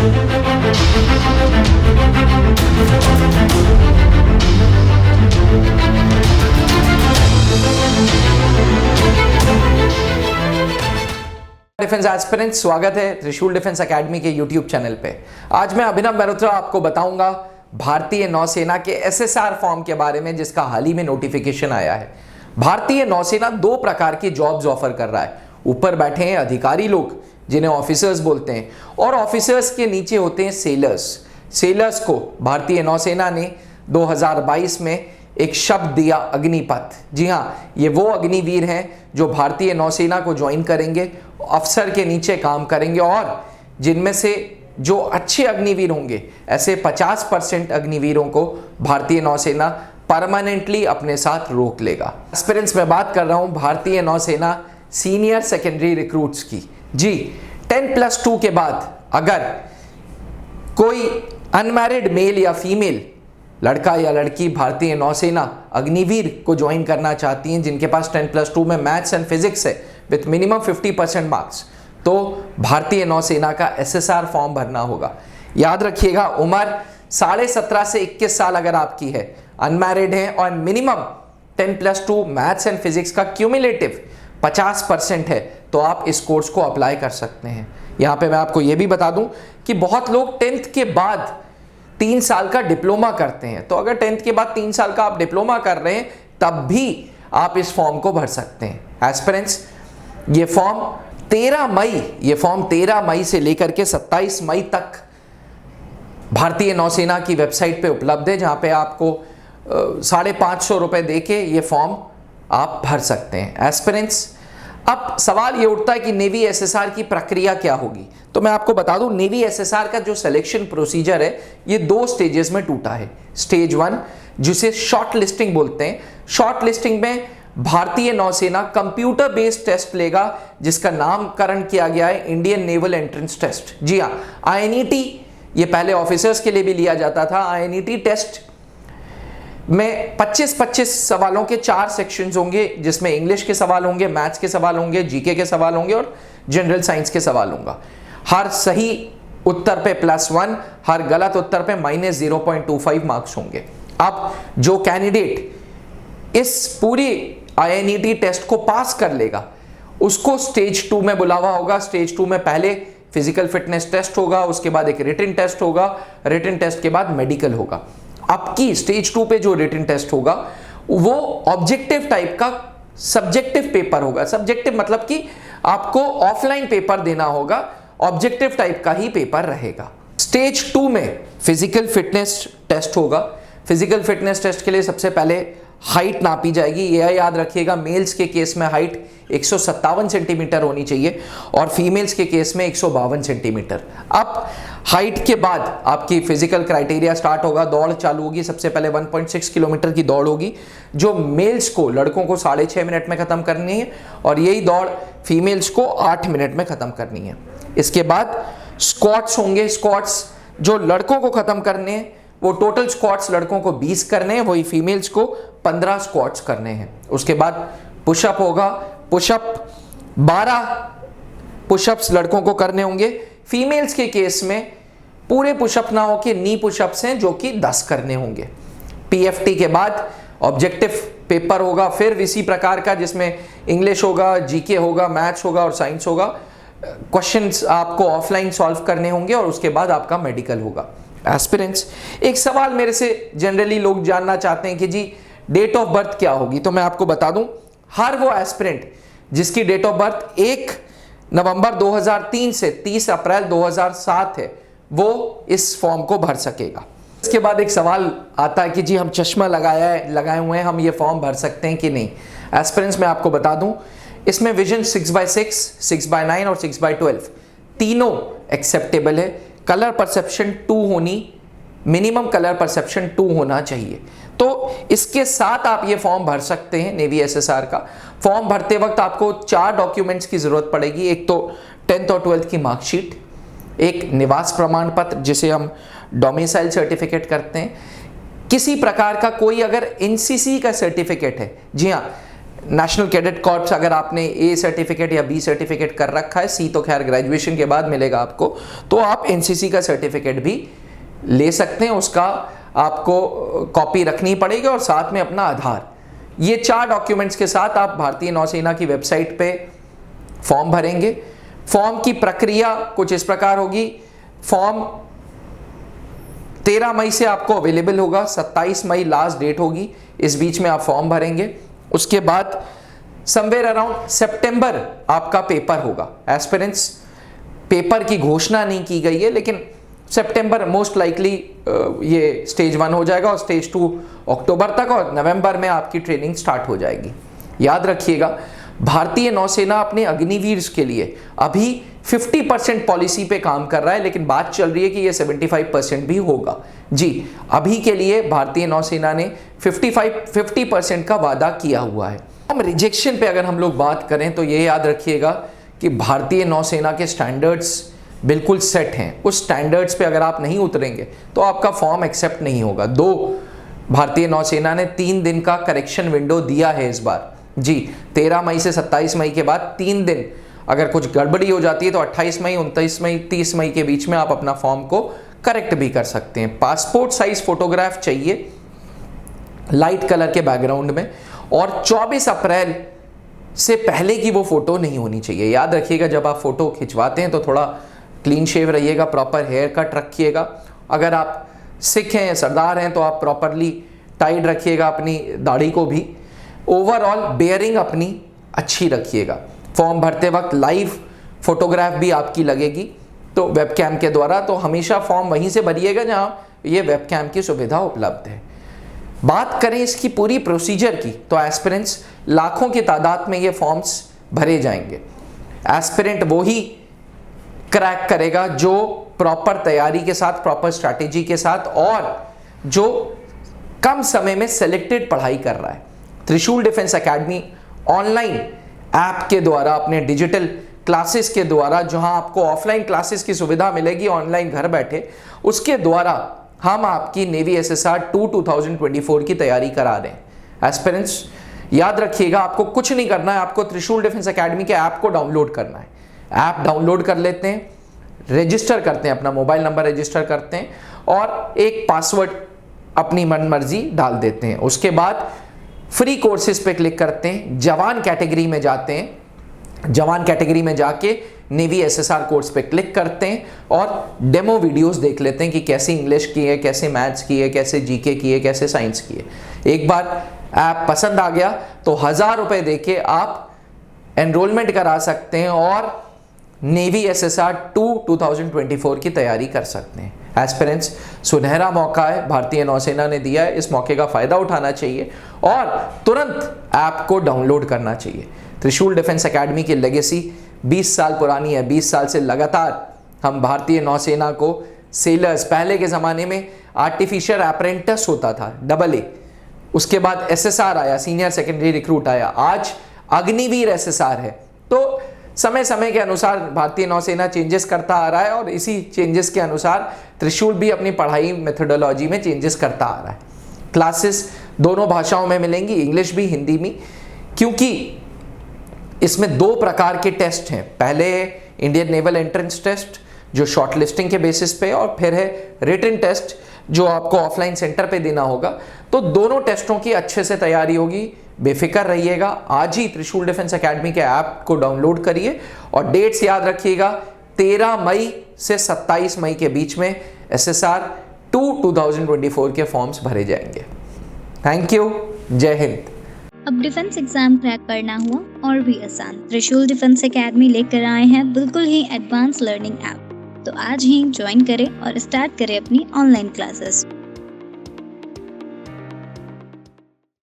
Defence aspirants, स्वागत है त्रिशूल डिफेंस एकेडमी के यूट्यूब चैनल पे। आज मैं अभिनव मेहरोत्रा आपको बताऊंगा भारतीय नौसेना के एसएसआर फॉर्म के बारे में, जिसका हाल ही में नोटिफिकेशन आया है। भारतीय नौसेना दो प्रकार की जॉब्स ऑफर कर रहा है। ऊपर बैठे हैं अधिकारी लोग, जिन्हें ऑफिसर्स बोलते हैं, और ऑफिसर्स के नीचे होते हैं सेलर्स। सेलर्स को भारतीय नौसेना ने 2022 में एक शब्द दिया, अग्निपथ। जी हाँ, ये वो अग्निवीर हैं जो भारतीय नौसेना को ज्वाइन करेंगे, अफसर के नीचे काम करेंगे, और जिनमें से जो अच्छे अग्निवीर होंगे, ऐसे 50% अग्निवीरों को भारतीय नौसेना परमानेंटली अपने साथ रोक लेगा। एस्पिरेंट्स में बात कर रहा हूं भारतीय नौसेना सीनियर सेकेंडरी रिक्रूट्स की। जी, 10+2 के बाद अगर कोई अनमैरिड मेल या फीमेल, लड़का या लड़की भारतीय नौसेना अग्निवीर को ज्वाइन करना चाहती हैं, जिनके पास 10+2 में मैथ्स एंड फिजिक्स है विथ मिनिमम 50% मार्क्स, तो भारतीय नौसेना का एसएसआर फॉर्म भरना होगा। याद रखिएगा, उम्र 17.5 से 21 साल अगर आपकी है, अनमैरिड है, और मिनिमम 10+2 मैथ्स एंड फिजिक्स का क्यूमुलेटिव 50% है, तो आप इस कोर्स को अप्लाई कर सकते हैं। यहाँ पे मैं आपको ये भी बता दूं कि बहुत लोग 10th के बाद 3 साल का डिप्लोमा करते हैं, तो अगर 10th के बाद 3 साल का आप डिप्लोमा कर रहे हैं, तब भी आप इस फॉर्म को भर सकते हैं। एस्पिरेंट्स, ये फॉर्म 13 मई से लेकर के 27 मई तक भारतीय नौसेना की वेबसाइट पे उपलब्ध है, जहां पे आपको 550 रुपए देके ये फॉर्म आप भर सकते हैं। एस्पिरेंट्स, अब सवाल ये उठता है कि नेवी एसएसआर की प्रक्रिया क्या होगी। तो मैं आपको बता दूं, नेवी एसएसआर का जो सिलेक्शन प्रोसीजर है, ये 2 स्टेजेस में टूटा है। स्टेज 1, जिसे शॉर्ट लिस्टिंग बोलते हैं। शॉर्ट लिस्टिंग में भारतीय नौसेना कंप्यूटर बेस्ड टेस्ट लेगा, जिसका नामकरण किया गया है इंडियन नेवल एंट्रेंस टेस्ट। जी हाँ, आईएनईटी, ये पहले ऑफिसर्स के लिए भी लिया जाता था। आईएनईटी टेस्ट में 25 सवालों के 4 सेक्शंस होंगे, जिसमें इंग्लिश के सवाल होंगे, मैथ्स के सवाल होंगे, जीके के सवाल होंगे और जनरल साइंस के सवाल होंगे। हर सही उत्तर पे +1, हर गलत उत्तर पे -0.25 मार्क्स होंगे। अब जो कैंडिडेट इस पूरी आईएनईटी टेस्ट को पास कर लेगा, उसको स्टेज 2 में बुलावा होगा। स्टेज 2 में पहले फिजिकल फिटनेस टेस्ट होगा, उसके बाद एक रिटन टेस्ट होगा, रिटन टेस्ट के बाद मेडिकल होगा। अब की स्टेज 2 पे जो रिटन टेस्ट होगा, वो ऑब्जेक्टिव टाइप का सब्जेक्टिव पेपर होगा। सब्जेक्टिव मतलब कि आपको ऑफलाइन पेपर देना होगा, ऑब्जेक्टिव टाइप का ही पेपर रहेगा। स्टेज 2 में फिजिकल फिटनेस टेस्ट होगा। फिजिकल फिटनेस टेस्ट के लिए सबसे पहले हाइट नापी जाएगी। यह याद रखिएगा, मेल्स के केस में हाइट 157 सेंटीमीटर होनी चाहिए और फीमेल्स के केस में 152 सेंटीमीटर। अब हाइट के बाद आपकी फिजिकल क्राइटेरिया स्टार्ट होगा, दौड़ चालू होगी। सबसे पहले 1.6 किलोमीटर की दौड़ होगी, जो मेल्स को, लड़कों को 6.5 मिनट में खत्म करनी है, और यही दौड़ फीमेल्स को 8 मिनट में खत्म करनी है। इसके बाद स्क्वाट्स होंगे। स्क्वाट्स जो लड़कों को खत्म करने हैं, वो टोटल स्क्वाट्स लड़कों को 20 करने हैं, वही फीमेल्स को 15 स्क्वाट्स करने हैं। उसके बाद पुशअप होगा। पुशअप 12 पुशअप्स लड़कों को करने होंगे। फीमेल्स के केस में पूरे पुशअप ना होके नी पुशअप्स हैं, जो कि 10 करने होंगे। पीएफटी के बाद ऑब्जेक्टिव पेपर होगा, फिर इसी प्रकार का, जिसमें इंग्लिश होगा, जीके होगा, मैथ्स होगा और साइंस होगा। क्वेश्चंस आपको ऑफलाइन सॉल्व करने होंगे, और उसके बाद आपका मेडिकल होगा। एस्पिरेंट्स, एक सवाल मेरे से जनरली लोग जानना चाहते हैं कि जी डेट ऑफ बर्थ क्या होगी। तो मैं आपको बता दूं, हर वो एस्पिरेंट जिसकी डेट ऑफ बर्थ 1 नवंबर 2003 से 30 अप्रैल 2007 है, वो इस फॉर्म को भर सकेगा। इसके बाद एक सवाल आता है कि जी हम चश्मा लगाए हुए हैं, हम ये फॉर्म भर सकते हैं कि नहीं। एस्पिरेंट्स, मैं आपको बता दूं, इसमें विजन 6/6, 6/9 और 6/12 तीनों एक्सेप्टेबल है। कलर परसेप्शन 2 होनी, मिनिमम कलर परसेप्शन 2 होना चाहिए। तो इसके साथ आप ये फॉर्म भर सकते हैं। नेवी एसएसआर का फॉर्म भरते वक्त आपको 4 डॉक्यूमेंट्स की जरूरत पड़ेगी। एक तो 10th और 12th की मार्कशीट, एक निवास प्रमाण पत्र जिसे हम डोमिसाइल सर्टिफिकेट करते हैं, किसी प्रकार का कोई अगर एनसीसी का सर्टिफिकेट है, जी हाँ, नेशनल कैडेट कॉर्प्स अगर आपने ए सर्टिफिकेट या बी सर्टिफिकेट कर रखा है, सी तो खैर ग्रेजुएशन के बाद मिलेगा आपको, तो आप एनसीसी का सर्टिफिकेट भी ले सकते हैं। उसका आपको कॉपी रखनी पड़ेगी और साथ में अपना आधार। ये 4 डॉक्यूमेंट्स के साथ आप भारतीय नौसेना की वेबसाइट पे फॉर्म भरेंगे। फॉर्म की प्रक्रिया कुछ इस प्रकार होगी। फॉर्म 13 मई से आपको अवेलेबल होगा, 27 मई लास्ट डेट होगी, इस बीच में आप फॉर्म भरेंगे। उसके बाद समवेयर अराउंड सितंबर आपका पेपर होगा। एस्पिरेंट्स पेपर की घोषणा नहीं की गई है, लेकिन सितंबर मोस्ट लाइकली ये स्टेज 1 हो जाएगा और स्टेज 2 अक्टूबर तक, और नवंबर में आपकी ट्रेनिंग स्टार्ट हो जाएगी। याद रखिएगा, भारतीय नौसेना अपने अग्निवीर के लिए अभी 50% पॉलिसी पे काम कर रहा है, लेकिन बात चल रही है कि ये 75% भी होगा। जी, अभी के लिए भारतीय नौसेना ने 50% का वादा किया हुआ है। हम रिजेक्शन पे अगर हम लोग बात करें तो ये याद रखिएगा कि भारतीय नौसेना के स्टैंडर्ड्स बिल्कुल सेट हैं। उस स्टैंडर्ड्स पे अगर आप नहीं उतरेंगे तो आपका फॉर्म एक्सेप्ट नहीं होगा। भारतीय नौसेना ने 3 दिन का करेक्शन विंडो दिया है इस बार। जी, 13 मई से 27 मई के बाद 3 दिन, अगर कुछ गड़बड़ी हो जाती है तो 28 मई, 29 मई, 30 मई के बीच में आप अपना फॉर्म को करेक्ट भी कर सकते हैं। पासपोर्ट साइज फोटोग्राफ चाहिए लाइट कलर के बैकग्राउंड में, और 24 अप्रैल से पहले की वो फोटो नहीं होनी चाहिए। याद रखिएगा, जब आप फोटो खिंचवाते हैं तो थोड़ा क्लीन शेव रहिएगा, प्रॉपर हेयर कट रखिएगा। अगर आप सिख हैं, सरदार हैं, तो आप प्रॉपरली टाइड रखिएगा अपनी दाढ़ी को भी। ओवरऑल बेयरिंग अपनी अच्छी रखिएगा। फॉर्म भरते वक्त लाइव फोटोग्राफ भी आपकी लगेगी तो वेबकैम के द्वारा, तो हमेशा फॉर्म वहीं से भरिएगा जहाँ ये वेबकैम की सुविधा उपलब्ध है। बात करें इसकी पूरी प्रोसीजर की, तो एस्पिरेंट्स लाखों की तादाद में ये फॉर्म्स भरे जाएंगे। एस्पिरेंट वो ही क्रैक करेगा जो प्रॉपर तैयारी के साथ, प्रॉपर स्ट्रैटेजी के साथ, और जो कम समय में सिलेक्टेड पढ़ाई कर रहा है। त्रिशूल डिफेंस एकेडमी ऑनलाइन ऐप के द्वारा, अपने डिजिटल क्लासेस के द्वारा, जहां आपको ऑफलाइन क्लासेस की सुविधा मिलेगी ऑनलाइन घर बैठे, उसके द्वारा हम आपकी नेवी SSR 2 2024 की तैयारी करा रहे हैं। एस्पिरेंट्स याद रखिएगा, आपको कुछ नहीं करना है, आपको त्रिशूल डिफेंस एकेडमी के ऐप को डाउनलोड करना है। ऐप डाउनलोड कर लेते हैं, रजिस्टर करते हैं, अपना मोबाइल नंबर रजिस्टर करते हैं और एक पासवर्ड अपनी मन मर्जी डाल देते हैं। उसके बाद फ्री कोर्सेज पे क्लिक करते हैं, जवान कैटेगरी में जाते हैं। जवान कैटेगरी में जाके नेवी SSR कोर्स पे क्लिक करते हैं और डेमो वीडियोस देख लेते हैं कि कैसे इंग्लिश की है, कैसे मैथ्स की है, कैसे जीके की है, कैसे साइंस की है। एक बार ऐप पसंद आ गया तो 1000 रुपये देके आप एनरोलमेंट करा सकते हैं और नेवी SSR 2 2024 की तैयारी कर सकते हैं। एस्पिरेंट्स, सुनहरा मौका है, भारतीय नौसेना ने दिया है, इस मौके का फायदा उठाना चाहिए और तुरंत ऐप को डाउनलोड करना चाहिए। त्रिशूल डिफेंस एकेडमी की लेगेसी 20 साल पुरानी है। 20 साल से लगातार हम भारतीय नौसेना को सेलर्स, पहले के ज़माने में आर्टिफिशियल अप्रेंटिस होता था AA, उसके बाद SSR आया, सीनियर सेकेंडरी रिक्रूट आया, आज अग्निवीर SSR है। तो समय समय के अनुसार भारतीय नौसेना चेंजेस करता आ रहा है और इसी चेंजेस के अनुसार त्रिशूल भी अपनी पढ़ाई मेथोडोलॉजी में चेंजेस करता आ रहा है। क्लासेस दोनों भाषाओं में मिलेंगी, इंग्लिश भी, हिंदी भी, क्योंकि इसमें 2 प्रकार के टेस्ट हैं। पहले इंडियन नेवल एंट्रेंस टेस्ट जो शॉर्ट लिस्टिंग के बेसिस पे, और फिर है रिटन टेस्ट जो आपको ऑफलाइन सेंटर पे देना होगा। तो दोनों टेस्टों की अच्छे से तैयारी होगी, बेफिक्र रहिएगा। आज ही त्रिशूल डिफेंस एकेडमी के ऐप को डाउनलोड करिए और डेट्स याद रखिएगा, 13 मई से 27 मई के बीच में SSR 2 2024 के फॉर्म्स भरे जाएंगे। थैंक यू, जय हिंद। अब डिफेंस एग्जाम क्रैक करना हुआ और भी आसान, त्रिशूल डिफेंस एकेडमी लेकर आए हैं बिल्कुल ही एडवांस लर्निंग ऐप। तो आज ही ज्वाइन करें और स्टार्ट करें अपनी ऑनलाइन क्लासेस।